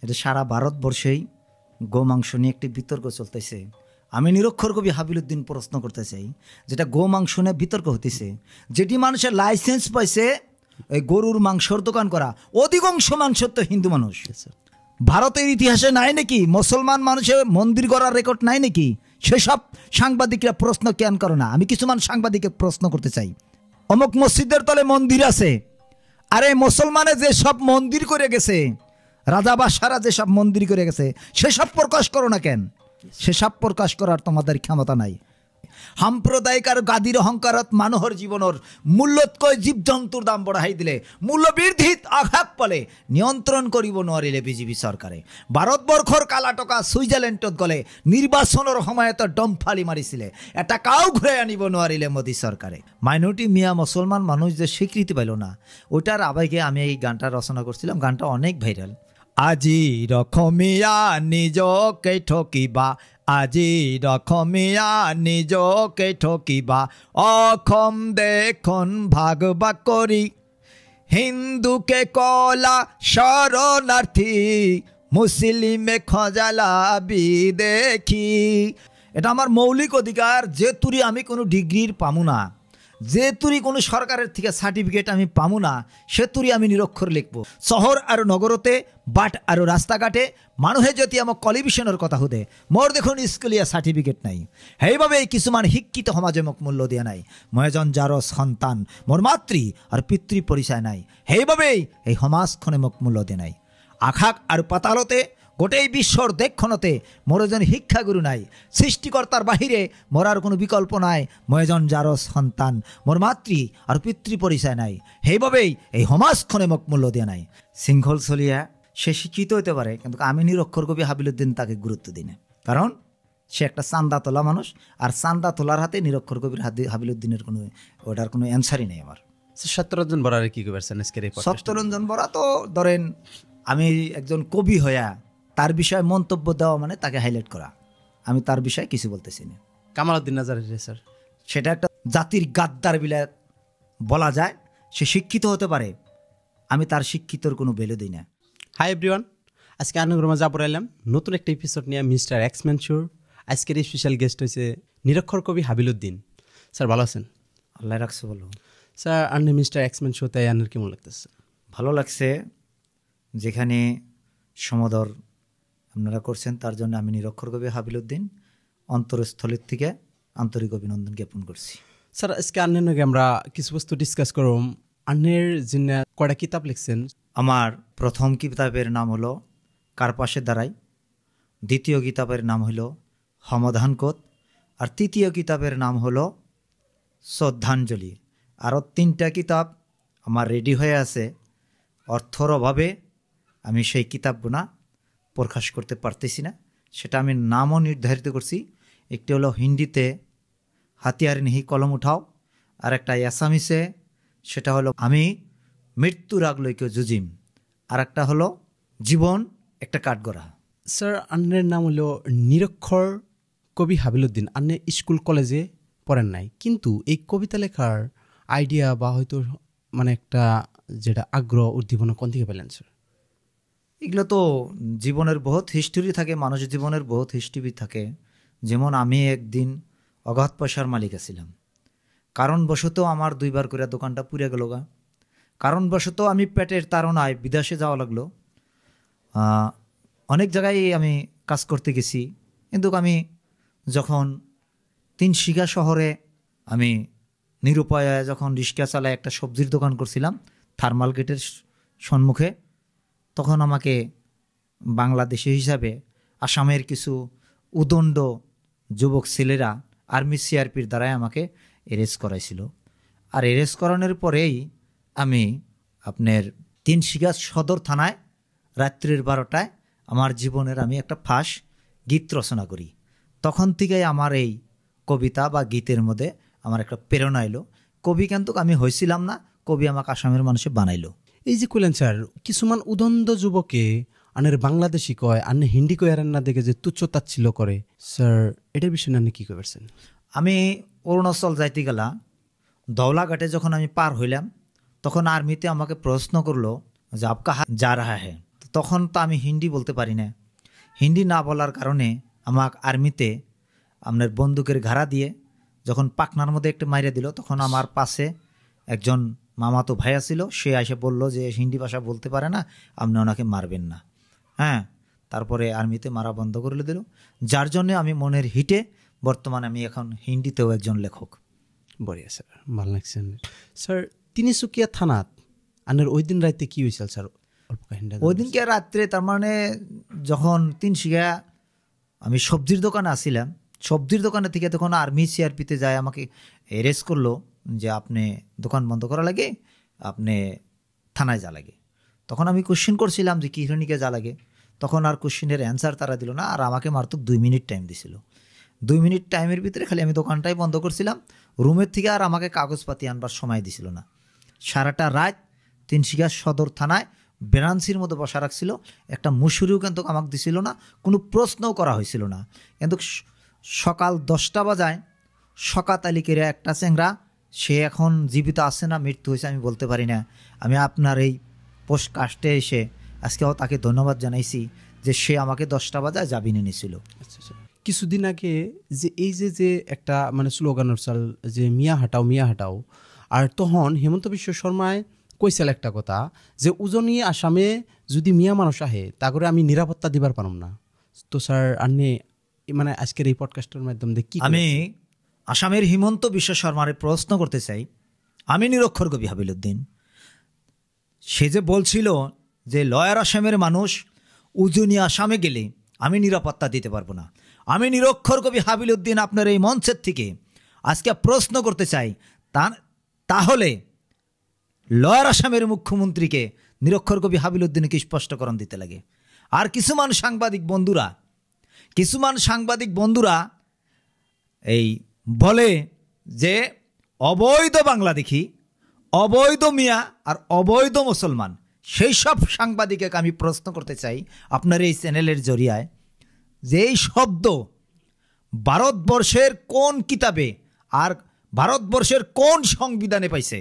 এটা সারা ভারতবর্ষেই গোমাংস নিয়ে একটি বিতর্ক চলতেছে। আমি নিরক্ষর কবি হাবিলুদ্দিন প্রশ্ন করতে চাই, যেটা গোমাংস নিয়ে বিতর্ক হতেছে, যেটি মানুষের লাইসেন্স পাইছে এই গরুর মাংসর দোকান করা, অধিকাংশ মানুষ তো হিন্দু মানুষ। ভারতের ইতিহাসে নাই নাকি মুসলমান মানুষের মন্দির গড়ার রেকর্ড নাই নাকি? সেসব সাংবাদিকরা প্রশ্ন কেন করে না? আমি কিছু মানুষ সাংবাদিককে প্রশ্ন করতে চাই, অমুক মসজিদের তলে মন্দির আছে, আরে মুসলমানে যে সব মন্দির করে গেছে, রাজা বাদশারা যে সব মন্দির করে গেছে, সেসব প্রকাশ করো না কেন? সেসব প্রকাশ করার তোমাদের ক্ষমতা নাই। সাম্প্রদায়িক আর গাদির অহংকারত মানুহর জীৱনৰ মূল্যতকৈ জীৱ জন্তুৰ দাম বঢ়াই দিলে, মূল্য বৃদ্ধিত আঘাত পালে নিয়ন্ত্ৰণ কৰিব নোৱাৰিলে বিজেপি চৰকাৰে। ভাৰতবৰ্ষৰ কালা টকা ছুইজাৰলেণ্ডত গ'লে নিৰ্বাচনৰ সময়ত ডমফালি মাৰিছিলে, এটা কাও ঘূৰাই আনিব নোৱাৰিলে মোদী চৰকাৰে। মাইনরিটি মিয়া মুসলমান মানুষ যে স্বীকৃতি পাইল না, ওইটার আবেগে আমি এই গানটা রচনা করছিলাম। গানটা অনেক ভাইরাল। আজি রকমিয়া নিজকে ঠকিবা, আজি রকমিয়া নিজকে ঠকিবা, অসম দেখন ভাগ ভাগ করি, হিন্দুকে কলা শরণার্থী, মুসলিমে খজালা বিদেখি। এটা আমার মৌলিক অধিকার, যে তুরি আমি কোনো ডিগ্রির পামু না, যে তুরি কোনো সরকারের থেকে সার্টিফিকেট আমি পামু না, সে তুরি আমি নিরক্ষর লিখব। শহর আর নগরতে, বাট আর রাস্তাঘাটে মানুহে যদি আমাক কোয়ালিফিকেশনের কথা সুধে, মোর দেখোন স্কুলীয়া সার্টিফিকেট নাই, সেইভাবে কিছুমান শিক্ষিত সমাজে মোক মূল্য দিয়া নাই। মই এজন যাৰ সন্তান, মোর মাতৃ আর পিতৃ পরিচয় নাই, সেইভাবেই এই সমাজখনে মোক মূল্য দিয়া নাই। আকাশ আর পাতালতে, গোটেই বিশ্বর দেশখনতে মোর এজন শিক্ষাগুরু নাই, সৃষ্টিকর্তার বাহিরে মোর আর কোনো বিকল্প নাই। মই এজন যার সন্তান, মোর মাতৃ আর পিতৃ পরিচয় নাই, সেইভাবেই এই সমাজখনে মোক মূল্য দিয়া নাই। শৃঙ্খল চলিয়া সে শিক্ষিত হতে পারে, কিন্তু আমি নিরক্ষর কবি হাবিলুদ্দিন তাকে গুরুত্ব দিই না, কারণ সে একটা চান্দা তোলা মানুষ, আর চান্দা তোলার হাতে নিরক্ষর কবির হাবিলুদ্দিনের কোনো ওটার কোনো অ্যান্সারই নেই আমার। সত্যরঞ্জন বরার কি করছেন? সত্যরঞ্জন বরা তো ধরেন, আমি একজন কবি হইয়া তার বিষয়ে মন্তব্য দেওয়া মানে তাকে হাইলাইট করা, আমি তার বিষয়ে কিছু বলতেছি না। কামালউদ্দিন আজারি স্যার, সেটা একটা জাতির গাদ্দার বিলা বলা যায়। সে শিক্ষিত হতে পারে, আমি তার শিক্ষিতর কোনো ভ্যালু দিই না। হাই এভরিওয়ান, আজকে আনুগ্রমা যা পড়াইলাম নতুন একটা এপিসোড নিয়ে মিস্টার এক্সম্যান শোর। আজকের এই স্পেশাল গেস্ট হয়েছে নিরক্ষর কবি হাবিলুদ্দিন। স্যার ভালো আছেন? আল্লাহ রাখছে বলো। স্যার আপনি মিস্টার এক্সম্যান শো তাই আপনার কেমন লাগতেছে? ভালো লাগছে, যেখানে সমাদর আপনারা করছেন তার জন্য আমি নিরক্ষর কবি হাবিলুদ্দিন অন্তরস্থলের থেকে আন্তরিক অভিনন্দন জ্ঞাপন করছি। স্যার আজকে আন্নের নাকি আমরা কিছু বস্তু ডিসকাস করব। আন্নের যিনি কয়টা কিতাব লিখছেন? আমার প্রথম কিতাবের নাম হলো কার পাশে দাঁড়াই, দ্বিতীয় কিতাবের নাম হলো সমাধানকোত, আর তৃতীয় কিতাবের নাম হলো শ্রদ্ধাঞ্জলি। আরও 3টা কিতাব আমার রেডি হয়ে আছে, অর্থর অভাবে আমি সেই কিতাবগুলো প্রকাশ করতে পারতেছি না, সেটা আমি নামও নির্ধারিত করছি। একটি হলো হিন্দিতে হাতিয়ার নিহি কলম উঠাও, আর একটা অ্যাসামিসে সেটা হলো আমি মৃত্যুর আগ লইকে জুজিম, আর একটা হলো জীবন একটা কাঠগড়া। স্যার আন্নের নাম হলো নিরক্ষর কবি হাবিলুদ্দিন। আন্নে স্কুল কলেজে পড়েন নাই, কিন্তু এই কবিতা লেখার আইডিয়া বা হয়তো মানে একটা যেটা আগ্রহ উদ্দীপনা কোন থেকে পেলেন স্যার? এগুলো তো জীবনের বহুত হিস্টোরি থাকে, মানুষ জীবনের বহুত হিস্টোরি থাকে। যেমন আমি একদিন অগাধ পয়সার মালিক আছিলাম, কারণবশত আমার 2বার করে দোকানটা পুড়ে গেল গা। কারণবশত আমি পেটের তাড়নায় বিদেশে যাওয়া লাগলো, অনেক জায়গায় আমি কাজ করতে গেছি। কিন্তু আমি যখন 3 শহরে আমি নিরুপায় যখন রিক্সা চালায় একটা সবজির দোকান করছিলাম থার্মাল গেটের সম্মুখে, তখন আমাকে বাংলাদেশি হিসাবে আসামের কিছু উদণ্ড যুবক ছেলেরা আর্মি সিআরপির দ্বারাই আমাকে অ্যারেস্ট করাইছিল। আর অ্যারেস্ট করানোর পরেই আমি আপনার 3 সদর থানায় রাত্রির 12টায় আমার জীবনের আমি একটা ফাঁস গীত রচনা করি। তখন থেকেই আমার এই কবিতা বা গীতের মধ্যে আমার একটা প্রেরণা এলো। কবি কিন্তু আমি হয়েছিলাম না, কবি আমাকে আসামের মানুষে বানাইলো। এই যে কইলেন স্যার, কিছুমান উদণ্ড যুবকে আনের বাংলাদেশি কয়, আনে হিন্দি কয়, আর না দেখে যে তুচ্ছতাচ্ছিল্য করে, স্যার এটার বিষয়ে আপনি কী করছেন? আমি অরুণাচল যাইতে গেলা, ধওলাঘাটে যখন আমি পার হইলাম, তখন আর্মিতে আমাকে প্রশ্ন করলো যে আপকা যা রাহা হ্যাঁ। তখন তো আমি হিন্দি বলতে পারি না। হিন্দি না বলার কারণে আমাকে আর্মিতে আপনার বন্দুকের ঘাড়া দিয়ে যখন পাকনার মধ্যে একটু মাইরে দিল, তখন আমার পাশে একজন মামাতো ভাইয়া ছিল, সে এসে বলল যে হিন্দি ভাষা বলতে পারে না, আপনি ওনাকে মারবেন না। হ্যাঁ, তারপরে আর্মিতে মারা বন্ধ করে দিল, যার জন্যে আমি মনের হিটে বর্তমানে আমি এখন হিন্দিতেও একজন লেখক। বঢ়িয়া স্যার, ভাল লাগছে স্যার। তিনিচুকীয়া থানাত আনের ওই দিন রাইতে কি হয়েছিল স্যার? অল্প কাহিনীটা। ওই দিনকে রাত্রে তার মানে যখন তিনশিকা আমি সবজির দোকানে আসছিলাম, সবজির দোকানে থেকে তখন আর্মি সিআরপিতে যায়, আমাকে অ্যারেস্ট করলো যে আপনি দোকান বন্ধ করা লাগে, আপনি থানায় যা লাগে। তখন আমি কোশ্চেন করছিলাম যে কী হিরণিকে যা লাগে, তখন আর কোশ্চেনের অ্যান্সার তারা দিল না, আর আমাকে মাত্র 2 মিনিট টাইম দিছিল। 2 মিনিট টাইমের ভিতরে খালি আমি দোকানটাই বন্ধ করছিলাম, রুমের থেকে আর আমাকে কাগজপাতি আনবার সময় দিছিল না। সারাটা রাত তিনশিকা সদর থানায় বেরান্সির মধ্যে বসা রাখছিল, একটা মুসুরিও কিন্তু আমাকে দিছিল না, কোনো প্রশ্নও করা হয়েছিল না। কিন্তু সকাল 10টা বাজায় শকাত আলী কেরা একটা চেংরা, সে এখন জীবিত আছে না মৃত্যু হয়েছে আমি বলতে পারি না। আমি আপনার এই পোস্টকাস্টে এসে আজকেও তাকে ধন্যবাদ জানাইছি যে সে আমাকে 10টা বাজায় জামিনে নিয়েছিল। আচ্ছা, কিছুদিন আগে যে এই যে একটা মানে স্লোগানের চাল যে মিয়া হাটাও, আর তখন হেমন্ত বিশ্ব শর্মায় কইছিল একটা কথা যে উজনি আসামে যদি মিয়া মানুষ আহে তা করে আমি নিরাপত্তা দিবার পারম না। তো স্যার আপনি মানে আজকের এই পডকাস্টের মাধ্যমে দেখি আমি আসামের হিমন্ত বিশ্ব শর্মারে প্রশ্ন করতে চাই, আমি নিরক্ষর কবি হাবিলুদ্দিন, সে যে বলছিল যে লয়ার আসামের মানুষ উজনি আসামে গেলে আমি নিরাপত্তা দিতে পারবো না, আমি নিরক্ষর কবি হাবিলুদ্দিন আপনার এই মঞ্চের থেকে আজকে প্রশ্ন করতে চাই, তাহলে লয়ার আসামের মুখ্যমন্ত্রীকে নিরক্ষর কবি হাবিলুদ্দিনকে স্পষ্টকরণ দিতে লাগে। আর কিছুমান সাংবাদিক বন্ধুরা এই বলে যে অবৈধ বাংলা দেখি, অবৈধ মিয়া আর অবৈধ মুসলমান, সেই সব সাংবাদিককে আমি প্রশ্ন করতে চাই আপনার এই চ্যানেলের জরিয়ায় যে এই শব্দ ভারতবর্ষের কোন কিতাবে আর ভারতবর্ষের কোন সংবিধানে পাইছে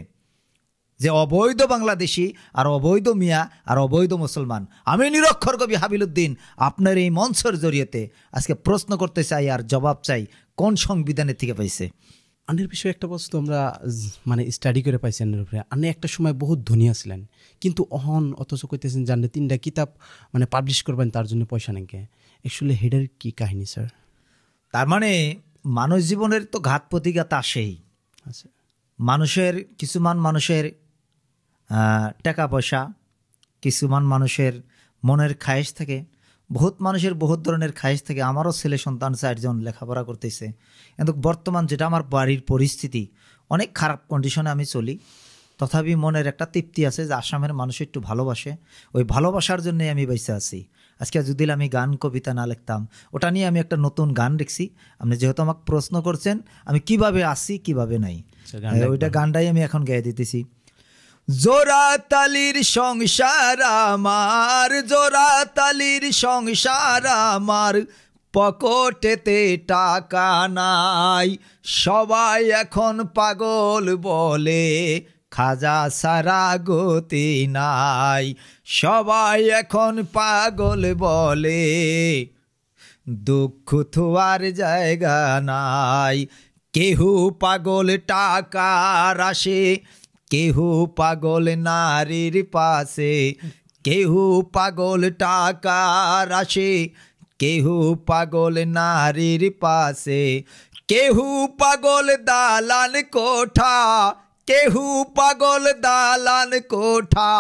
যে অবৈধ বাংলাদেশি আর অবৈধ মিয়া আর অবৈধ মুসলমান? আমি নিরক্ষর কবি হাবিলুদ্দিন আপনার এই মঞ্চের জরিয়েতে আজকে প্রশ্ন করতে চাই আর জবাব চাই, কোন সংবিধানের থেকে পাইছে? আনের বিষয়ে একটা বস্তু আমরা মানে স্টাডি করে পাইছি আনের উপরে। আনে একটা সময় বহুত ধনী আছিলেন, কিন্তু অহন অথচ কইতেছেন জানলে 3টা কিতাব মানে পাবলিশ করবেন, তার জন্য পয়সা নাকি। অ্যাকচুয়ালি হেডের কি কাহিনী স্যার? তার মানে মানুষ জীবনের তো ঘাত প্রতিঘাত আসেই। আচ্ছা, কিছুমান মানুষের টাকা পয়সা, কিছুমান মানুষের মনের খায়েশ থাকে, বহুত মানুষের বহুত ধরনের খায়েশ থাকে। আমারও ছেলে সন্তান 4জন লেখাপড়া করতেছে, কিন্তু বর্তমান যেটা আমার বাড়ির পরিস্থিতি অনেক খারাপ কন্ডিশনে আমি চলি, তথাপি মনের একটা তৃপ্তি আছে যে আসামের মানুষ একটু ভালোবাসে, ওই ভালোবাসার জন্যই আমি বেঁচে আছি। আজকে যদি আমি গান কবিতা না লিখতাম, ওটা নিয়ে আমি একটা নতুন গান লিখছি। আপনি যেহেতু আমাকে প্রশ্ন করছেন আমি কিভাবে আসি কিভাবে নাই, ওইটা গানটাই আমি এখন গেয়ে দিতেছি। জোড়া তালির সংসার আমার, জোড়া তালির সংসার আমার, পকেটেতে টাকা নাই, সবাই এখন পাগল বলে খাজা সারা গতি নাই, সবাই এখন পাগল বলে দুঃখ থোয়ার জায়গা নাই। কেহু পাগল টাকার আসে, কেহু পাগল নারীর পাশে, কেহু পাগল টাকার আসে, কেহু পাগল নারীর পাশে, কেহু পাগল দালান কোঠা, কেহু পাগল দালান কোঠা,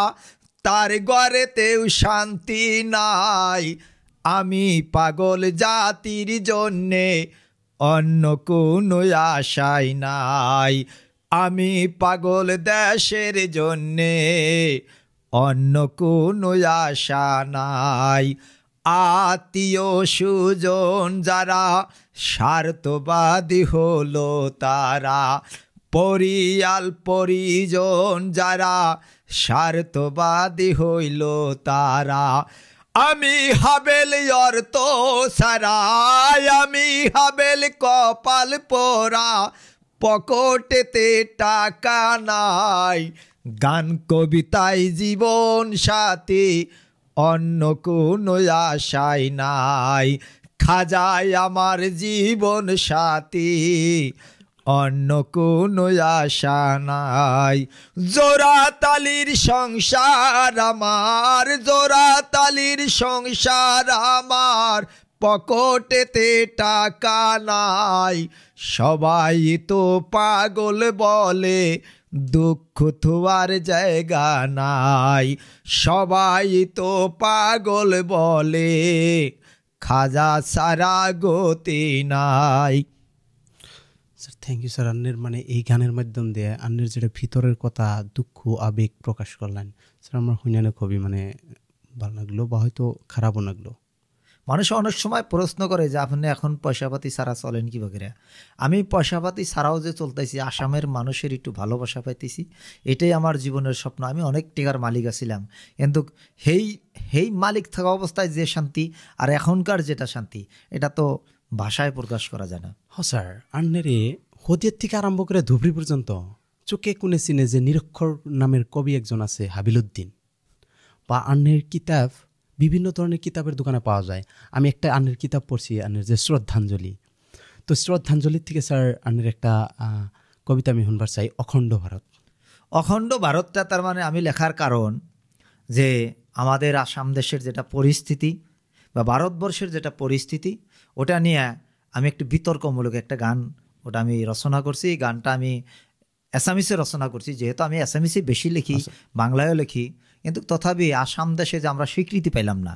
তার ঘরেতেও শান্তি নাই। আমি পাগল জাতির জন্যে অন্য কোনো আশাই নাই, আমি পাগল দেশের জন্যে অন্য কোনো আশা নাই। আত্মীয় সুজন যারা স্বার্থবাদী হলো তারা, পরিয়াল পরিজন যারা স্বার্থবাদী হইল তারা, আমি হাবেল অর্থ সারাই, আমি হাবেল কপাল পোড়া, পকেটেতে টাকা নাই, গান কবিতায় জীবন সাথী অন্য কোনো আশাই নাই, খাজাই আমার জীবন সাথী, অন্য কোনো আশা নাই। জোড়া তালির সংসার আমার, জোড়া তালির সংসার আমার, পকেটেতে টাকা নাই। সবাই তো পাগল বলে, দুঃখ থোয়ার জায়গা নাই। সবাই তো পাগল বলে, খাজা সারা গতি নাই। Sir thank you sir. আন্নের মানে এই গানের মাধ্যম দিয়ে আন্নের যেটা ভিতরের কথা, দুঃখ আবেগ প্রকাশ করলেন স্যার, আমার শুনে খুবই মানে ভালো লাগলো বা হয়তো খারাপও লাগলো। মানুষ অনেক সময় প্রশ্ন করে যে আপনি এখন পয়সাপাতি ছাড়া চলেন কি বগেরা। আমি পয়সাপাতি ছাড়াও যে চলতেছি, আসামের মানুষের একটু ভালোবাসা পাইতেছি, এটাই আমার জীবনের স্বপ্ন। আমি অনেক টিকার মালিক আছিলাম, কিন্তু হেই মালিক থাকা অবস্থায় যে শান্তি আর এখনকার যেটা শান্তি, এটা তো ভাষায় প্রকাশ করা যায় না। হ স্যার, আন্নেরে হদিয়ার থেকে আরম্ভ করে ধুবড়ি পর্যন্ত চোখে কোণে চিনে যে নিরক্ষর নামের কবি একজন আছে হাবিলুদ্দিন, বা আন্নের কিতাব বিভিন্ন ধরনের কিতাবের দোকানে পাওয়া যায়। আমি একটা আন্নের কিতাব পড়ছি, আন্নের যে শ্রদ্ধাঞ্জলি। তো শ্রদ্ধাঞ্জলির থেকে স্যার আন্নের একটা কবিতা আমি শুনবার চাই, অখণ্ড ভারত। অখণ্ড ভারতটা তার মানে আমি লেখার কারণ যে আমাদের আসাম দেশের যেটা পরিস্থিতি বা ভারতবর্ষের যেটা পরিস্থিতি, ওটা নিয়ে আমি একটু বিতর্কমূলক একটা গান ওটা আমি রচনা করছি। গানটা আমি অ্যাসামিসে রচনা করছি, যেহেতু আমি অ্যাসামিসে বেশি লিখি, বাংলায়ও লিখি, কিন্তু তথাপি আসাম দেশে যে আমরা স্বীকৃতি পাইলাম না,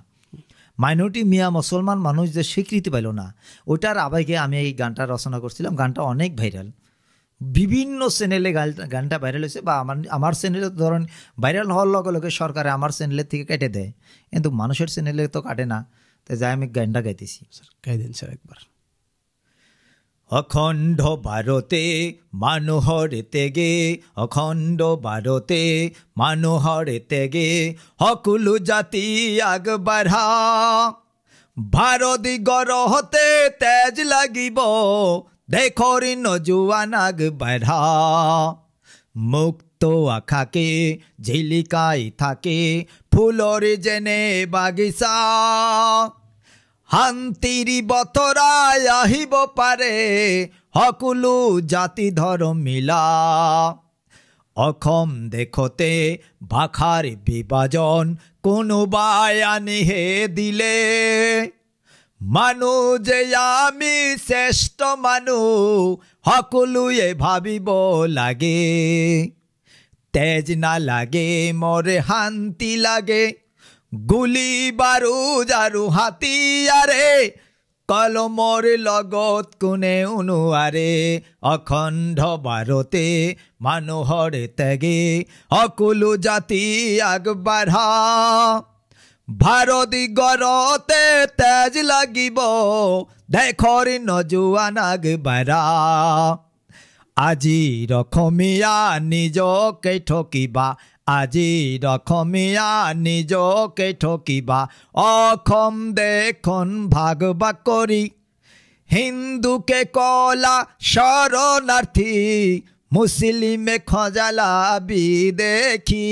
মাইনরিটি মিয়া মুসলমান মানুষ যে স্বীকৃতি পাইল না, ওইটার আবেগে আমি এই গানটা রচনা করছিলাম। গানটা অনেক ভাইরাল, বিভিন্ন চ্যানেলে গানটা ভাইরাল হয়েছে, বা আমার চ্যানেলে ধরেন ভাইরাল হওয়ার লগে লগে সরকারে আমার চ্যানেলের থেকে কেটে দেয়, কিন্তু মানুষের চ্যানেলে তো কাটে না। তাই যাই আমি গানটা গাইতেছি। স্যার গাই দিন স্যার একবার। অখণ্ড ভারতে মানুহৰ তেগে, অখণ্ড ভাৰতে মানুহৰ তেগে, সকলো জাতি আগবাঢ়া, ভাৰত গঢ়তে তেজ লাগিব, দেশৰ নজোৱান আগবাঢ়া, মুক্ত আশাকে জিলিকাই থাকে ফুলৰ যেনে বাগিচা, শান্তিৰ বতৰাই আহিব পাৰে সকলো জাতি ধৰ্ম মিলা, অসম দেশতে ভাষাৰ বিভাজন কোনোবাই আনিহে দিলে, মানুহ যে আমি শ্ৰেষ্ঠ মানুহ সকলোৱে ভাবিব লাগে, তেজ নালাগে মৰে শান্তি লাগে, গুলি বাৰুদ আৰু হাতিয়াৰে কলমৰ লগত কোনেও নোৱাৰে, অখণ্ড ভাৰতে মানুহৰ তেগে সকলো জাতি আগবাঢ়া, ভাৰত গঢ়তে তেজ লাগিব দেশৰ নজোৱান আগবাঢ়া, আজিৰ অসমীয়া নিজকে ঠকিবা, আজিৰ অসমীয়া নিজকে ঠকিবা, অসম দেশখন ভাগ ভাগ কৰি হিন্দুকে কলা শৰণাৰ্থী, মুছলিমে খজালা বিদেশী,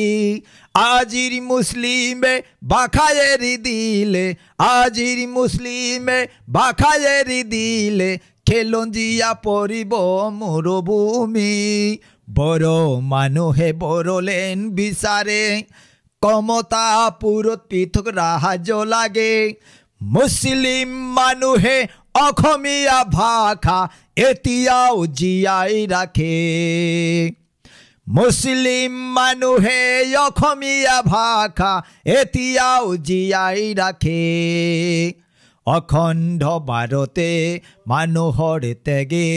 আজিৰ মুছলিমে ভাষা এৰি দিলে, আজিৰ মুছলিমে ভাষা এৰি দিলে, খেলঞ্জিয়া পৰিব মৰুভূমি, বড় মানুহে বড়োলেণ্ড বিচাৰে, কমতাপুৰত পৃথক ৰাজ্য লাগে, মুছলিম মানুহে অসমীয়া ভাষা এতিয়াও জীয়াই ৰাখে, মুছলিম মানুহে অসমীয়া ভাষা এতিয়াও জীয়াই ৰাখে, অখণ্ড ভাৰতে মানুহৰ তেগে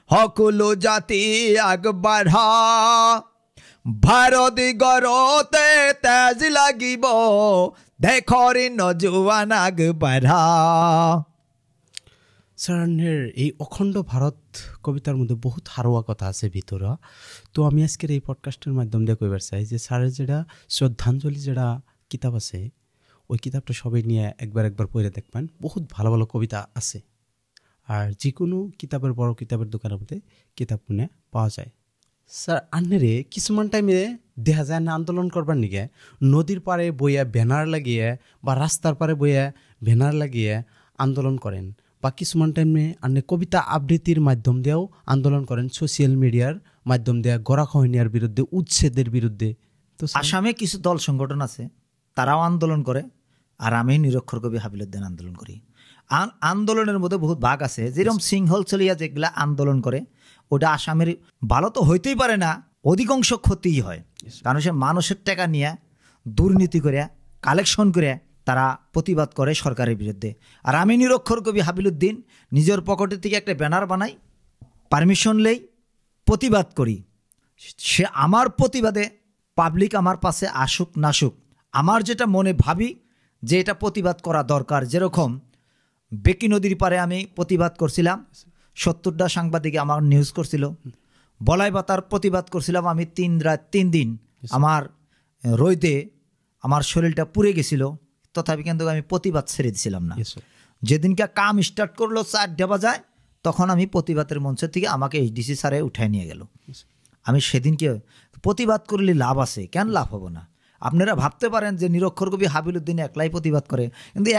সকলো জাতি আগবাঢ়া, ভাৰত গঢ়তে তেজ লাগিব দেশৰ নজোৱান আগবাঢ়া। স্যারের এই অখণ্ড ভারত কবিতার মধ্যে বহুত হারোয়া কথা আছে ভিতরে। তো আমি আজকের এই পডকাস্টের মাধ্যম দিয়ে কইবার চাই যে স্যারের যেটা শ্রদ্ধাঞ্জলি যেটা কিতাব আছে, ওই কিতাবটা সবাই নিয়ে একবার পড়ে দেখবেন। বহুত ভালো ভালো কবিতা আছে, আর যে কোনো কিতাবের বড় কিতাবের দোকানের মধ্যে কিতাব কিনে পাওয়া যায়। স্যার আন্নেরে কিছুমান টাইমে দেখা যায় না আন্দোলন করবার নিগে নদীর পাড়ে বইয়া ব্যানার লাগিয়ে বা রাস্তার পাড়ে বইয়া ব্যানার লাগিয়ে আন্দোলন করেন, বা কিছুমান টাইমে আপনি কবিতা আবৃত্তির মাধ্যম দিয়েও আন্দোলন করেন, সোশ্যাল মিডিয়ার মাধ্যম দিয়ে গড়াখহনিয়ার বিরুদ্ধে, উচ্ছেদের বিরুদ্ধে। তো আসামে কিছু দল সংগঠন আছে, তারাও আন্দোলন করে, আর আমি নিরক্ষর কবি হাবিলুদ্দিন আন্দোলন করি। আন্দোলনের মধ্যে বহুত ভাগ আছে, যেরকম সিংহল চলিয়া যেগুলা আন্দোলন করে ওটা আসামের ভালো তো হইতেই পারে না, অধিকাংশ ক্ষতিই হয়। কারণ সে মানুষের টাকা নিয়ে দুর্নীতি করে কালেকশন করে তারা প্রতিবাদ করে সরকারের বিরুদ্ধে। আর আমি নিরক্ষর কবি হাবিলুদ্দিন নিজের পকেটের থেকে একটা ব্যানার বানাই, পারমিশন নেই, প্রতিবাদ করি। সে আমার প্রতিবাদে পাবলিক আমার পাশে আসুক নাসুক, আমার যেটা মনে ভাবি যে এটা প্রতিবাদ করা দরকার। যেরকম বেকি নদীর পারে আমি প্রতিবাদ করছিলাম, 70টা সাংবাদিক আমার নিউজ করছিল। বলাই বাতার প্রতিবাদ করছিলাম আমি 3 দিন, আমার রোদে আমার শরীরটা পুড়ে গেছিল, তথাপি কিন্তু আমি প্রতিবাদ ছেড়ে দিছিলাম না। যেদিনকে কাম স্টার্ট করলো 4 বাজায়, তখন আমি প্রতিবাদের মঞ্চের থেকে আমাকে এইচডিসি স্যারে উঠায় নিয়ে গেল। আমি সেদিনকে প্রতিবাদ করলে লাভ আছে, কেন লাভ হবো না? আপনারা ভাবতে পারেন যে নিরক্ষর কবি হাবিলুদ্দিন একলাই প্রতিবাদ করে, কিন্তু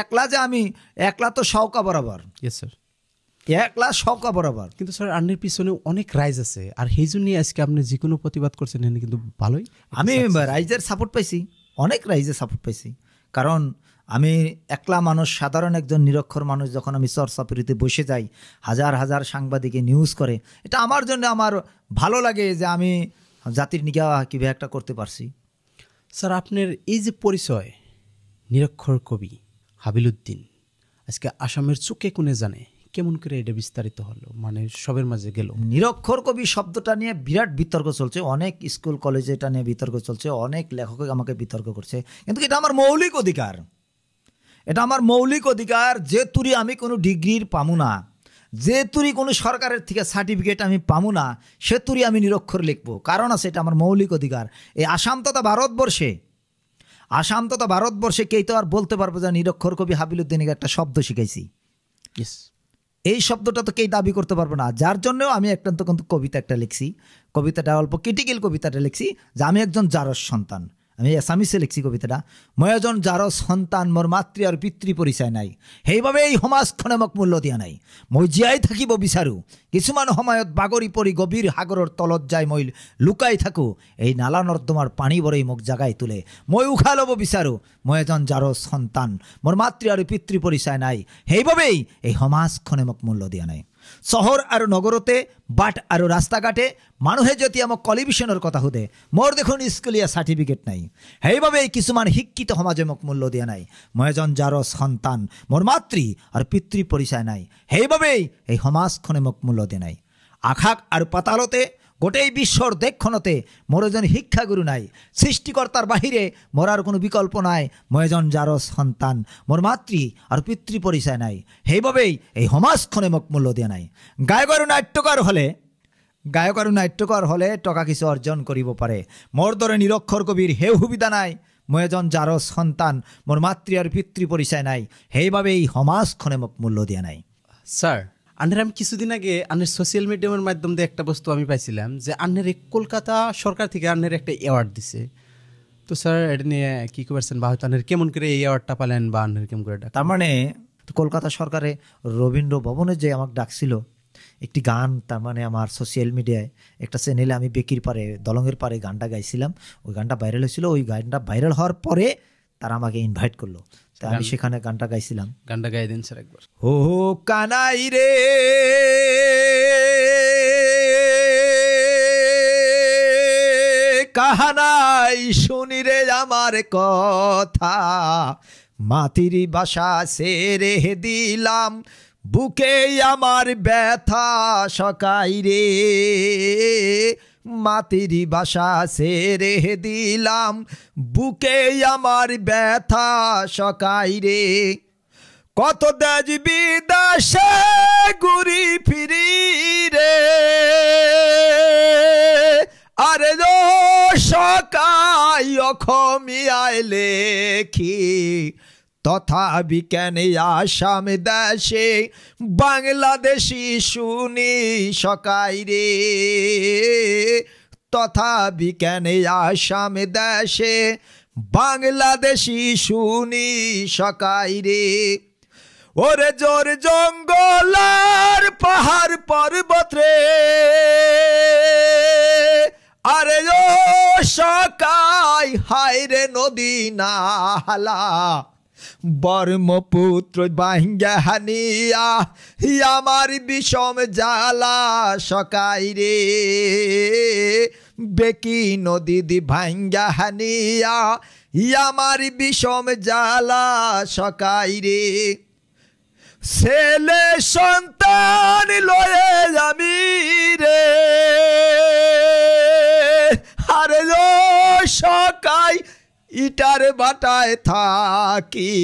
একলা তো সওকা বরাবর, একলা সওকা বরাবর। কিন্তু স্যার আন্নের পিছনে অনেক রাইজ আছে, আর সেই জন্যই আজকে আপনি যে কোনো প্রতিবাদ করছেন কিন্তু ভালোই। আমি রাইজের সাপোর্ট পাইছি, অনেক রাইজের সাপোর্ট পাইছি। কারণ আমি একলা মানুষ, সাধারণ একজন নিরক্ষর মানুষ, যখন আমি চর্চাপুরিতে বসে যাই, হাজার হাজার সাংবাদিকে নিউজ করে, এটা আমার জন্য আমার ভালো লাগে যে আমি জাতির নিগা কীভাবে একটা করতে পারছি। স্যার আপনার এই যে পরিচয় নিরক্ষর কবি হাবিলুদ্দিন, আজকে আসামের চোখে কোণে জানে, কেমন করে এটা বিস্তারিত হলো, মানে সবের মাঝে গেল? নিরক্ষর কবি শব্দটা নিয়ে বিরাট বিতর্ক চলছে, অনেক স্কুল কলেজে এটা নিয়ে বিতর্ক চলছে, অনেক লেখক আমাকে বিতর্ক করছে, কিন্তু এটা আমার মৌলিক অধিকার, এটা আমার মৌলিক অধিকার। যে তুরি আমি কোনো ডিগ্রির পামু না, যে তুরি কোনো সরকারের থেকে সার্টিফিকেট আমি পামু না, সে তুরি আমি নিরক্ষর লিখবো, কারণ আছে এটা আমার মৌলিক অধিকার। এই আসাম তথা ভারতবর্ষে কেই তো আর বলতে পারবো যে নিরক্ষর কবি হাবিলুদ্দিনকে একটা শব্দ শিখাইছি, এই শব্দটা তো কেই দাবি করতে পারবো না। যার জন্যও আমি একটা কবিতা একটা লিখছি, কবিতাটা অল্প ক্রিটিক্যাল কবিতাটা লিখছি যে আমি একজন জারস সন্তান, আমি এসামিসে লিখছি কবিতাটা। মই এজন জারস সন্তান, মোর মাতৃ আর পিতৃ পরিচয় নাই, সেইভাবে এই সমাজখনে মোক মূল্য দিয়া নাই। মই জীয়াই থাকিব বিচাৰোঁ, কিছুমান সময়ত বাগৰি পৰি গভীৰ সাগৰৰ তলত যাই মই লুকাই থাকোঁ, এই নালা নৰ্দমাৰ পানী বৰেই মোক জাগাই তোলে। মই উশাহ ল'ব বিচাৰোঁ, মই এজন জাৰস সন্তান, মোৰ মাতৃ আৰু পিতৃ পৰিচয় নাই, সেইবাবেই এই সমাজখনে মোক মূল্য দিয়া নাই। চহৰ আৰু নগৰতে, বাট আৰু ৰাস্তা ঘাটে মানুহে যেতিয়া মোক কোৱালিফিকেশ্যনৰ কথা সোধে, মোৰ দেখোন স্কুলীয়া চাৰ্টিফিকেট নাই, সেইবাবেই কিছুমান শিক্ষিত সমাজে মোক মূল্য দিয়া নাই। মই এজন জাৰস সন্তান, মোৰ মাতৃ আৰু পিতৃ পৰিচয় নাই, সেইবাবেই এই সমাজখনে মোক মূল্য দিয়া নাই। আকাশ আৰু পাতালতে, গোটেই বিশ্বৰ দেশখনতে মোৰ এজন শিক্ষাগুৰু নাই, সৃষ্টিকৰ্তাৰ বাহিৰে মোৰ আৰু কোনো বিকল্প নাই। মই এজন জাৰস সন্তান, মোৰ মাতৃ আৰু পিতৃ পৰিচয় নাই, সেইবাবেই এই সমাজখনে মোক মূল্য দিয়া নাই। গায়ক আৰু নাট্যকাৰ হ'লে টকা কিছু অৰ্জন কৰিব পাৰে, মোৰ দৰে নিৰক্ষৰ কবিৰ সেই সুবিধা নাই। মই এজন জাৰস সন্তান, মোৰ মাতৃ আৰু পিতৃ পৰিচয় নাই, সেইবাবে এই সমাজখনে মোক মূল্য দিয়া নাই। স্যার আন্নের আমি কিছুদিন আগে আন্নের সোশ্যাল মিডিয়ার মাধ্যম দিয়ে একটা বস্তু আমি পাইছিলাম যে আন্নের এই কলকাতা সরকার থেকে আন্নের একটা অ্যাওয়ার্ড দিছে। তো স্যার এটা নিয়ে কী করছেন, বা হয়তো আন্নের কেমন করে এই অ্যাওয়ার্ডটা পেলেন, বা আন্নের কেমন করে? তার মানে কলকাতা সরকারে রবীন্দ্র ভবনে যে আমাকে ডাকছিল একটি গান, তার মানে আমার সোশ্যাল মিডিয়ায় একটা চ্যানেলে আমি বেকির পারে দলঙের পারে গানটা গাইছিলাম, ওই গানটা ভাইরাল হয়েছিল। ওই গানটা ভাইরাল হওয়ার পরে তারা আমাকে ইনভাইট করলো, তাই আমি সেখানে গানটা গাইছিলাম। গানটা গাই দিন স্যার একবার। ও কানাই রে কাহানাই শুনি রে আমার কথা, মাটির বাসা সেরে দিলাম, বুকে আমার ব্যথা সকাই রে, মাটির বাসা সেরে দিলাম, বুকে আমার ব্যথা সকাই রে। কত দেশ বিদেশে ঘুরি ফিরি রে, আরে ও সকাই অখমিয়ায় লেখি, তথাপি কেন আসাম দেশে বাংলাদেশি শুনি সকাই রে, তথাপি কেন আসাম দেশে বাংলাদেশি শুনি সকাই রে। ওরে জোর জঙ্গল আর পাহাড় পর্বত রে, আরে ও সকাই হায় রে নদী নালা, বর্মপুত্র বাহিঙ্গা হানিয়া আমার বিষম জ্বালা সকাই রে। বেকি নদী দি ভাঙ্গা হানিয়া আমার বিষম জ্বালা সকাই রে। ছেলে সন্তান লয়ে আমি রে, আরে ও সকাই ইটার বাটায় থাকি।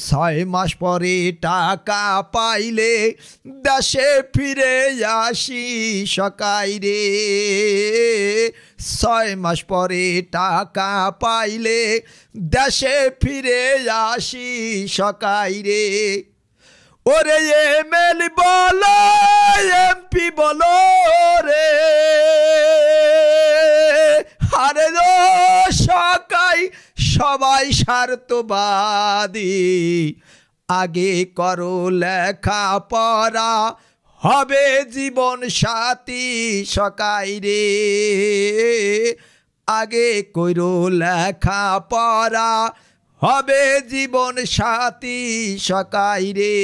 6 মাস পরে টাকা পাইলে দেশে ফিরে আসি সকাই রে। 6 মাস পরে টাকা পাইলে দেশে ফিরে আসি সকাই রে। ওরে এমএলএ বলো এমপি বলো রে, আরে ও সকাই সবাই স্বার্থবাদী। আগে করো লেখা পড়া হবে জীবন সাথী সকাই রে। আগে কইরো লেখা পড়া হবে জীবন সাথী সকাই রে।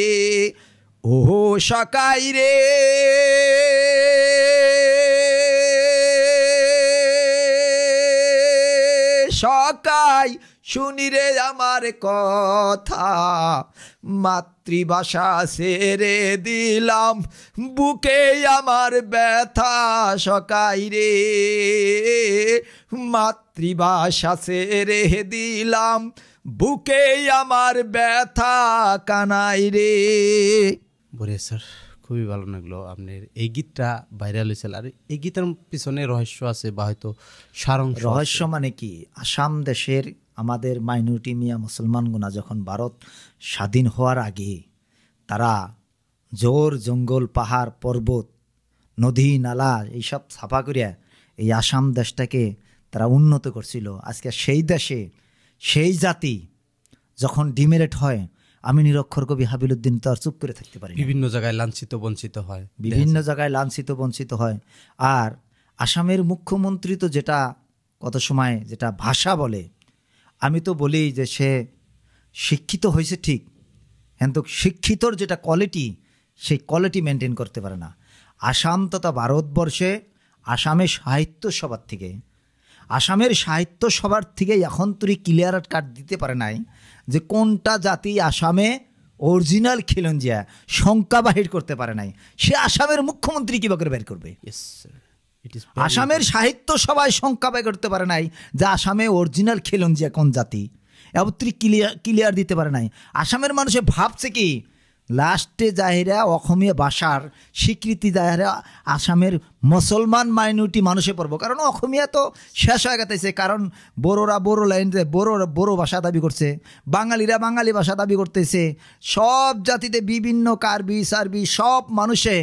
ও সকাই রে, সকাই শুনি রে আমার কথা, মাতৃভাষা ছেড়ে দিলাম বুকে আমার ব্যথা সকাই রে। মাতৃভাষা ছেড়ে দিলাম বুকে আমার ব্যথা কানাই রে। বলে স্যার খুবই ভালো লাগলো আপনার এই গীতটা ভাইরাল হয়েছিল। আর এই গীতের পিছনে রহস্য আছে বা হয়তো সারাংশ। রহস্য মানে কি, আসাম দেশের আমাদের মাইনরিটি মিয়া মুসলমানগুনা যখন ভারত স্বাধীন হওয়ার আগে তারা জোর জঙ্গল পাহাড় পর্বত নদী নালা এইসব সাফা করিয়া এই আসাম দেশটাকে তারা উন্নত করছিল। আজকে সেই দেশে সেই জাতি যখন ডিমেরেট হয়, আমি নিরক্ষর কবি হাবিলুদ্দিন তো আর চুপ করে থাকতে পারি। বিভিন্ন জায়গায় লাঞ্ছিত বঞ্চিত হয়, বিভিন্ন জায়গায় লাঞ্ছিত বঞ্চিত হয়। আর আসামের মুখ্যমন্ত্রী তো যেটা কত সময় যেটা ভাষা বলে, আমি তো বলি যে সে শিক্ষিত হয়েছে ঠিক, কিন্তু শিক্ষিতর যেটা কোয়ালিটি সেই কোয়ালিটি মেনটেন করতে পারে না। আসাম তথা ভারতবর্ষে আসামের সাহিত্য সভার থেকে এখন তুই ক্লিয়ার কাট দিতে পারে নাই যে কোনটা জাতি আসামে অরিজিনাল খিলঞ্জিয়া সংখ্যা বাহির করতে পারে নাই। সে আসামের মুখ্যমন্ত্রী কীভাবে বের করবে? আসামের সাহিত্য সভায় সংখ্যা বাহির করতে পারে নাই যে আসামে অরিজিনাল খিলঞ্জিয়া কোন জাতি, এবার তুই ক্লিয়ার দিতে পারে নাই। আসামের মানুষে ভাবছে কি লাস্টে যাহেরা অসমীয়া ভাষার স্বীকৃতি যাহেরা আসামের মুসলমান মাইনরিটি মানুষে পড়বো, কারণ অসমীয়া তো শেষ হয়ে গেছে। কারণ বড়োরা বড়ো লাইন বড়ো ভাষা দাবি করছে, বাঙালিরা বাঙালি ভাষা দাবি করতেছে। সব জাতিতে বিভিন্ন কার্বি সার্বি সব মানুষে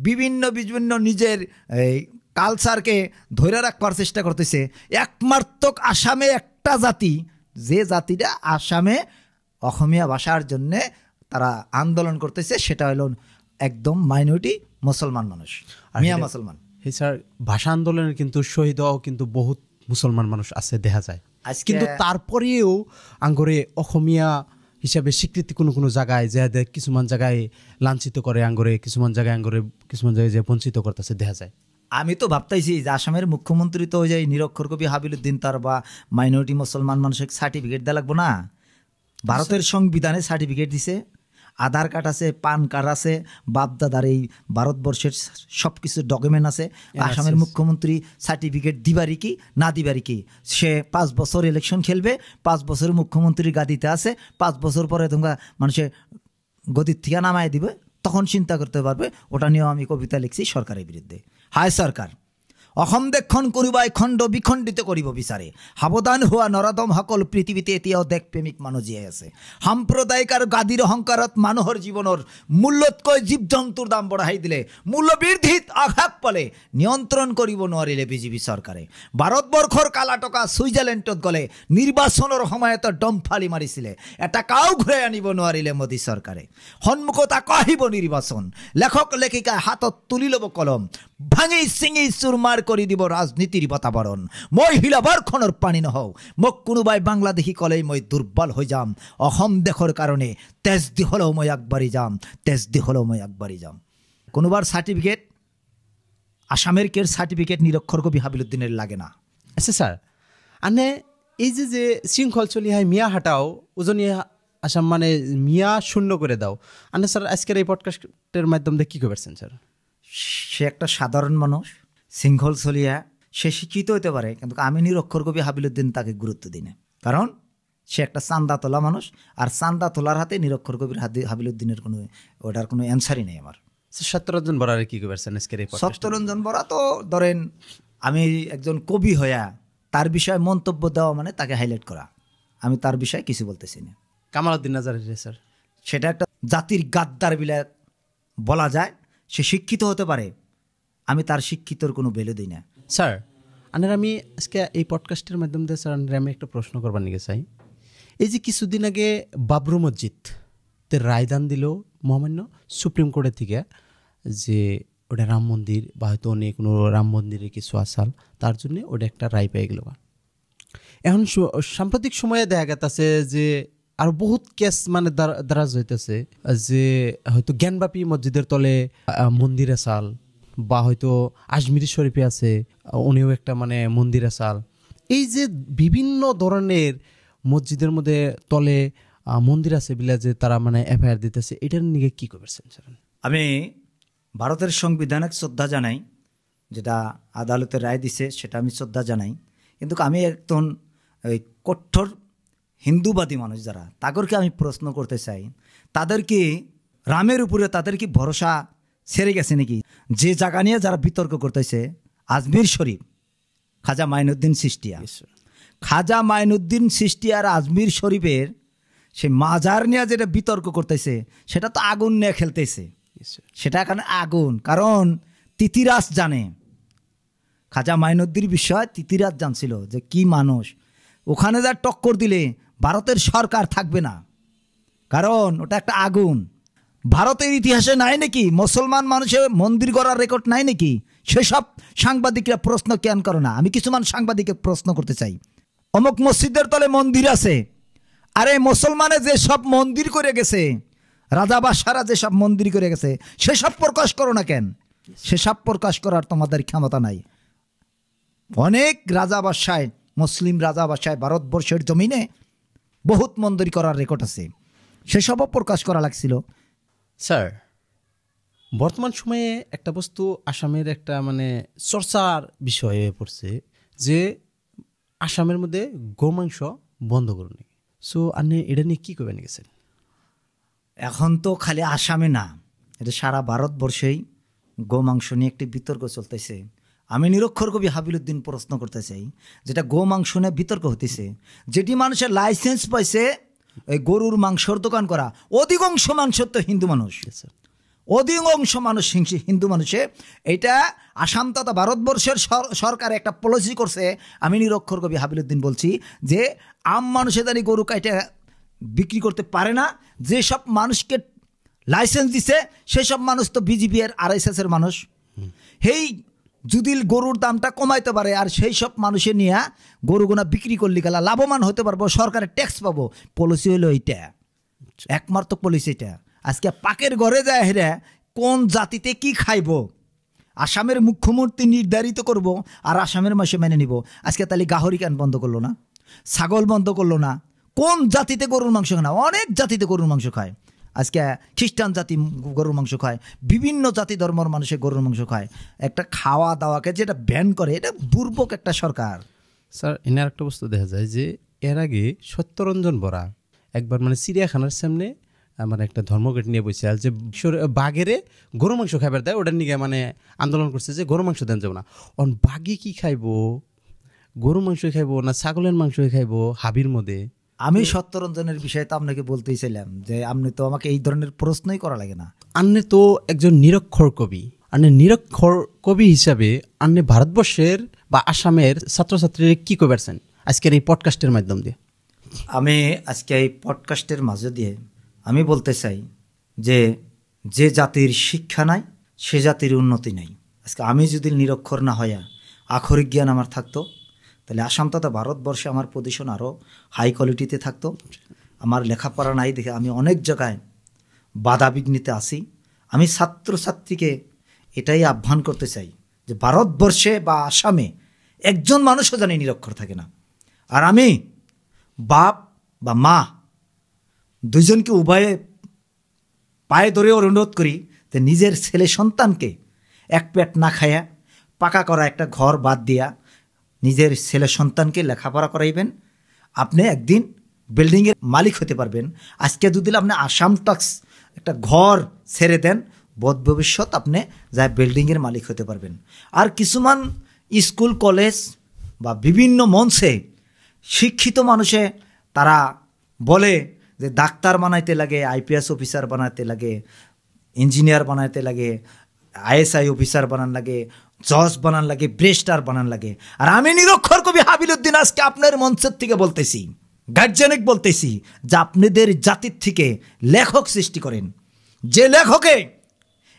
বিভিন্ন বিভিন্ন নিজের এই কালচারকে ধরে রাখবার চেষ্টা করতেছে। একমাত্র আসামে একটা জাতি, যে জাতিটা আসামে অসমীয়া ভাষার জন্যে তারা আন্দোলন করতেছে, সেটা হলো একদম মাইনরিটি মুসলমান মানুষ, মিয়া মুসলমান। স্যার ভাষা আন্দোলনের কিন্তু শহীদ হওয়াও কিন্তু বহুত মুসলমান মানুষ আছে দেখা যায়, কিন্তু তারপরেও আঙ্গরে অসমীয়া হিসাবে স্বীকৃতি কোনো কোনো জায়গায় যে কিছুমান জায়গায় লাঞ্ছিত করে, আঙ্গরে কিছুমান জায়গায় যে বঞ্চিত করতেছে দেখা যায়। আমি তো ভাবতেছি যে আসামের মুখ্যমন্ত্রী তো যে নিরক্ষর কবি হাবিলুদ্দিন তার বা মাইনরিটি মুসলমান মানুষের সার্টিফিকেট দেওয়া লাগবো না? ভারতের সংবিধানে সার্টিফিকেট দিছে, আধার কার্ড আছে, পান কার্ড আছে, বাপদাদার এই ভারতবর্ষের সব কিছু ডকুমেন্ট আছে। আসামের মুখ্যমন্ত্রী সার্টিফিকেট দিবারই কি না দিবারই কি? সে 5 বছর ইলেকশন খেলবে, 5 বছর মুখ্যমন্ত্রীর গাদিতে আছে, 5 বছর পরে তোমরা মানুষের গদির থেকে নামায় দিবে, তখন চিন্তা করতে পারবে। ওটা নিয়েও আমি কবিতা লিখছি সরকারের বিরুদ্ধে। হায় সরকার, অসম দেশখন কোনোবাই খণ্ড বিখণ্ডিত কৰিব বিচাৰে। সাৱধান হোৱা নৰাদম সকল পৃথিৱীতে এতিয়াও দেশ প্ৰেমিক মানুহ জীয়াই আছে। সাম্প্ৰদায়িক আৰু গাদীৰ অহংকাৰত মানুহৰ জীৱনৰ মূল্যতকৈ জীৱ জন্তুৰ দাম বঢ়াই দিলে, মূল্য বৃদ্ধিত আঘাত পালে নিয়ন্ত্ৰণ কৰিব নোৱাৰিলে বিজেপি চৰকাৰে। ভাৰতবৰ্ষৰ কালা টকা ছুইজাৰলেণ্ডত গ'লে নিৰ্বাচনৰ সময়ত ডমফালি মাৰিছিলে, এটা কাও ঘূৰাই আনিব নোৱাৰিলে মোদী চৰকাৰে। সন্মুখত আকৌ আহিব নিৰ্বাচন, লেখক লেখিকাই হাতত তুলি ল'ব কলম, ভাঙি চিঙি চুৰমাৰ কৰি দিব ৰাজনীতিৰ বাতাবৰণ। মই শিলাবৰখনৰ পানী নহওঁ, মোক কোনোবাই বাংলাদেশী ক'লেই মই দুৰ্বল হৈ যাম। অসম দেশৰ কাৰণে তেজ দি হ'লেও মই আগবাঢ়ি যাম, তেজ দি হ'লেও মই আগবাঢ়ি যাম। কোনোবাৰ চাৰ্টিফিকেট, আসামের কের সার্টিফিকেট নিরক্ষর কবি হাবিলুদ্দিনের লাগে না। আচ্ছা স্যার, আনে এই যে শৃঙ্খল চলি হয় মিয়া হাটাও উজনি আসাম মানে মিয়া শূন্য করে দাও, আনে স্যার আজকের এই পডকাস্টের মাধ্যম দিয়ে কী করবেন স্যার? সে একটা সাধারণ মানুষ, শৃঙ্খল চলিয়া, সে শিক্ষিত হতে পারে, কিন্তু আমি নিরক্ষর কবি হাবিলুদ্দিন তাকে গুরুত্ব দিই না, কারণ সে একটা চান্দা তোলা মানুষ, আর চান্দা তোলার হাতে নিরক্ষর কবির হাবিলুদ্দিনের কোনো ওটার কোনো অ্যান্সারই নেই আমার। সত্যরঞ্জন বরারে কী করবেন আজকের এই? সত্যরঞ্জন বরা তো ধরেন আমি একজন কবি হইয়া তার বিষয়ে মন্তব্য দেওয়া মানে তাকে হাইলাইট করা, আমি তার বিষয়ে কিছু বলতেছি না। কামালউদ্দিন আজাদ স্যার, সেটা একটা জাতির গাদ্দার বিলে বলা যায়, সে শিক্ষিত হতে পারে, আমি তার শিক্ষিতর কোনো ভ্যালু দিই না। স্যার আনের আমি আজকে এই পডকাস্টের মাধ্যম দিয়ে স্যার আমি একটা প্রশ্ন করবার নিকে চাই। এই যে কিছুদিন আগে বাবরি মসজিদ রায়দান দিল মহামান্য সুপ্রিম কোর্টের থেকে, যে ওটা রাম মন্দির বা হয়তো অনেক কোনো রাম মন্দিরের কিছু আসাল, তার জন্য ওটা একটা রায় পেয়ে গেল। এখন সাম্প্রতিক সময়ে দেখা গেছে যে আর বহুত কেস মানে দ্বারা হইতেছে যে হয়তো জ্ঞানব্যাপী মসজিদের তলে মন্দির আসাল, বা হয়তো আজমির শরীফে আছে উনিও একটা মানে মন্দির আসাল। এই যে বিভিন্ন ধরনের মসজিদের মধ্যে তলে মন্দির আছে বিলা যে তারা মানে এফআইআর দিতেছে, এটার নিয়ে কী করবেন স্যার? আমি ভারতের সংবিধানের শ্রদ্ধা জানাই, যেটা আদালতের রায় দিছে সেটা আমি শ্রদ্ধা জানাই, কিন্তু আমি একজন ওই কঠোর হিন্দুবাদী মানুষ যারা, তাদেরকে আমি প্রশ্ন করতে চাই, তাদের কি রামের উপরে তাদের কি ভরসা ছেড়ে গেছে নাকি? যে জায়গা নিয়ে যারা বিতর্ক করতেছে, আজমির শরীফ, খাজা মাইনুদ্দিন চিশতিয়া, খাজা মাইনুদ্দিন চিশতিয়া আর আজমির শরীফের সে মাজার নিয়ে যেটা বিতর্ক করতেছে, সেটা তো আগুন নিয়ে খেলতেছে, সেটা এখানে আগুন। কারণ তিতিরাজ জানে, খাজা মাইনুদ্দিন বিষয় তিতিরাজ জানছিল যে কি মানুষ, ওখানে যা টক্কর দিলে ভারতের সরকার থাকবে না, কারণ ওটা একটা আগুন। ভারতের ইতিহাসে নাই নাকি মুসলমান মানুষের মন্দির গড়ার রেকর্ড নাই নাকি? সেসব সাংবাদিকরা প্রশ্ন কেন করে না? আমি কিছুমান সাংবাদিককে প্রশ্ন করতে চাই, অমুক মসজিদের তলে মন্দির আছে, আরে মুসলমানে যে সব মন্দির করে গেছে, রাজা বাদশাহরা যে সব মন্দির করে গেছে, সেসব প্রকাশ করো না কেন? সেসব প্রকাশ করার তোমাদের ক্ষমতা নাই। অনেক রাজা বাদশায়, মুসলিম রাজা বাদশায় ভারতবর্ষের জমিনে বহুত মন্দির করার রেকর্ড আছে, সেসবও প্রকাশ করা লাগছিল। স্যার বর্তমান সময়ে একটা বস্তু আসামের একটা মানে চর্চার বিষয় হয়ে পড়ছে যে আসামের মধ্যে গোমাংস বন্ধ করুন, সো আপনি এটা নিয়ে কী করবেন গেছেন? এখন তো খালি আসামে না, এটা সারা ভারতবর্ষেই গোমাংস নিয়ে একটি বিতর্ক চলতেছে। আমি নিরক্ষর কবি হাবিলুদ্দিন প্রশ্ন করতে চাই, যেটা গোমাংস নিয়ে বিতর্ক হতেছে, যেটি মানুষের লাইসেন্স পাইছে ওই গরুর মাংসর দোকান করা, অধিকাংশ মানুষ তো হিন্দু মানুষ, অধিকাংশ মানুষ হিন্দু মানুষে, এটা আসাম তথা ভারতবর্ষের সরকার একটা পলিসি করছে। আমি নিরক্ষর কবি হাবিলুদ্দিন বলছি যে আম মানুষে দাঁড়িয়ে গরু কাইটা বিক্রি করতে পারে না। যেসব মানুষকে লাইসেন্স দিছে সেসব মানুষ তো বিজেপি এর RSS-এর মানুষ, সেই যদি গরুর দামটা কমাইতে পারে আর সেই সব মানুষের নিয়ে গরুগুনা বিক্রি করলে গেলা লাভবান হতে পারবো, সরকারের ট্যাক্স পাবো। পলিসি হইলো এইটা, একমাত্র পলিসি এটা। আজকে পাকের ঘরে যায় হেরে কোন জাতিতে কি খাইব আসামের মুখ্যমন্ত্রী নির্ধারিত করব, আর আসামের মাসে মেনে নিব। আজকে তাহলে গাহরি কেন বন্ধ করলো না? ছাগল বন্ধ করলো না? কোন জাতিতে গরুর মাংস খায় না? অনেক জাতিতে গরুর মাংস খায়। আজকে খ্রিস্টান জাতি গরুর মাংস খায়, বিভিন্ন জাতি ধর্মের মানুষের গরুর মাংস খায়। একটা খাওয়া দাওয়াকে যেটা ব্যান করে, এটা দুর্ভোগ একটা সরকার। স্যার এনার একটা বস্তু দেখা যায় যে এর আগে সত্যরঞ্জন বরা একবার মানে চিড়িয়াখানার সামনে মানে একটা ধর্মঘট নিয়ে বসে যে বাঘেরে গরু মাংস খাইবার দেয়, ওটার নিয়ে মানে আন্দোলন করছে যে গরু মাংস দেন যাবো না। অন বাঘে কি খাইবো, গরু মাংস খাইবো না ছাগলের মাংস খাইবো হাবির মধ্যে? আমি সত্যরঞ্জনের বিষয়ে তো আপনাকে বলতেইছিলাম যে আপনি তো আমাকে এই ধরনের প্রশ্নই করা লাগে না। আন্নে তো একজন নিরক্ষর কবি, আন্নে নিরক্ষর কবি হিসাবে আন্নে ভারতবর্ষের বা আসামের ছাত্রছাত্রীরা কি করবেন আজকের এই পডকাস্টের মাধ্যম দিয়ে? আমি আজকে এই পডকাস্টের মাঝে দিয়ে আমি বলতে চাই যে যে জাতির শিক্ষা নাই সে জাতির উন্নতি নাই। আজকে আমি যদি নিরক্ষর না হইয়া আক্ষরিক জ্ঞান আমার থাকতো, তাহলে আসাম তথা ভারতবর্ষে আমার পজিশন আরও হাই কোয়ালিটিতে থাকতো। আমার লেখাপড়া নাই দেখে আমি অনেক জায়গায় বাধা বিঘ্নিতে আসি। আমি ছাত্রছাত্রীকে এটাই আহ্বান করতে চাই যে ভারতবর্ষে বা আসামে একজন মানুষও জানি নিরক্ষর থাকে না। আর আমি বাপ বা মা দুইজনকে উভয়ে পায়ে ধরে অনুরোধ করি যে নিজের ছেলে সন্তানকে এক পেট না খায়া পাকা করা একটা ঘর বাদ দিয়া নিজের ছেলে সন্তানকে লেখাপড়া করাইবেন। আপনি একদিন বিল্ডিংয়ের মালিক হতে পারবেন। আজকে যদি আপনি আসাম ট্যাক্স একটা ঘর ছেড়ে দেন, বোধ ভবিষ্যৎ আপনি যা বিল্ডিংয়ের মালিক হতে পারবেন। আর কিছুমান স্কুল কলেজ বা বিভিন্ন মঞ্চে শিক্ষিত মানুষে তারা বলে যে ডাক্তার বানাইতে লাগে, আইপিএস অফিসার বানাইতে লাগে, ইঞ্জিনিয়ার বানাইতে লাগে, আইএসআই অফিসার বানান লাগে, জজ বানান লাগে, ব্রেস্টার বানান লাগে। আর আমি নিরক্ষর কবি হাবিলুদ্দিন আজকে আপনার মঞ্চের থেকে বলতেছি, গার্জেনিক বলতেছি যে আপনাদের জাতির থেকে লেখক সৃষ্টি করেন। যে লেখকে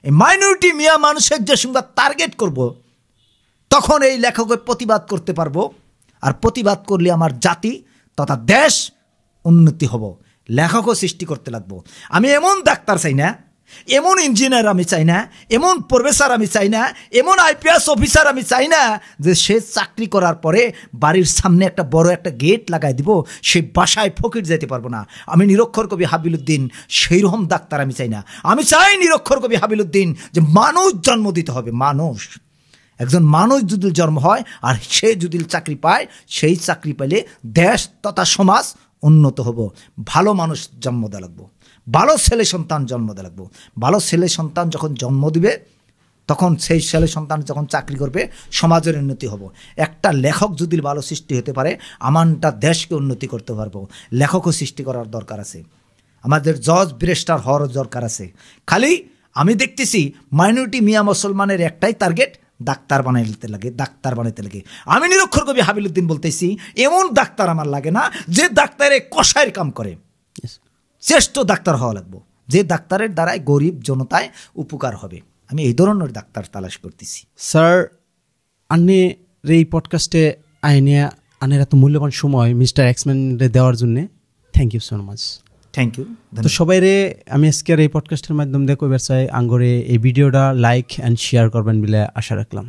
এই মাইনরিটি মিয়া মানুষের যে সঙ্গে টার্গেট করব, তখন এই লেখকের প্রতিবাদ করতে পারবো। আর প্রতিবাদ করলে আমার জাতি তথা দেশ উন্নতি হব। লেখকও সৃষ্টি করতে লাগবো। আমি এমন ডাক্তার চাই না, এমন ইঞ্জিনিয়ার আমি চাই না, এমন প্রফেসর আমি চাই না, এমন আইপিএস অফিসার আমি চাই না যে সে চাকরি করার পরে বাড়ির সামনে একটা বড় একটা গেট লাগাই দিব, সে বাসায় ফকির যেতে পারবো না। আমি নিরক্ষর কবি হাবিলুদ্দিন সেই রকম ডাক্তার আমি চাই না। আমি চাই নিরক্ষর কবি হাবিলুদ্দিন যে মানুষ জন্ম দিতে হবে। মানুষ, একজন মানুষ যদি জন্ম হয় আর সে যদি চাকরি পায়, সেই চাকরি পেলে দেশ তথা সমাজ উন্নত হব। ভালো মানুষ জন্ম দেওয়া লাগবো, ভালো ছেলে সন্তান জন্ম দেওয়া লাগবো। ভালো ছেলে সন্তান যখন জন্ম দিবে, তখন সেই ছেলে সন্তান যখন চাকরি করবে, সমাজের উন্নতি হব। একটা লেখক যদি ভালো সৃষ্টি হতে পারে, আমানটা দেশকে উন্নতি করতে পারবো। লেখকও সৃষ্টি করার দরকার আছে। আমাদের জজ ব্রেস্টার হওয়ার দরকার আছে। খালি আমি দেখতেছি মাইনরিটি মিয়া মুসলমানের একটাই টার্গেট, ডাক্তার বানাইতে লাগে, ডাক্তার বানাইতে লাগে। আমি নিরক্ষর কবি হাবিলুদ্দিন বলতেছি এমন ডাক্তার আমার লাগে না যে ডাক্তারে কষায়ের কাম করে। শ্রেষ্ঠ ডাক্তার হওয়া লাগবো, যে ডাক্তারের দ্বারাই গরিব জনতায় উপকার হবে। আমি এই ধরনের ডাক্তার তালাশ করতেছি। স্যার, আপনি এই পডকাস্টে আইনিয়া আনের এত মূল্যবান সময় মিস্টার এক্সম্যানরে দেওয়ার জন্য thank you so much. Thank you. তো সবাইরে আমি আজকের এই পডকাস্টের মাধ্যমে দেখো চাই আঙ্গরে এই ভিডিওটা লাইক অ্যান্ড শেয়ার করবেন বলে আশা রাখলাম।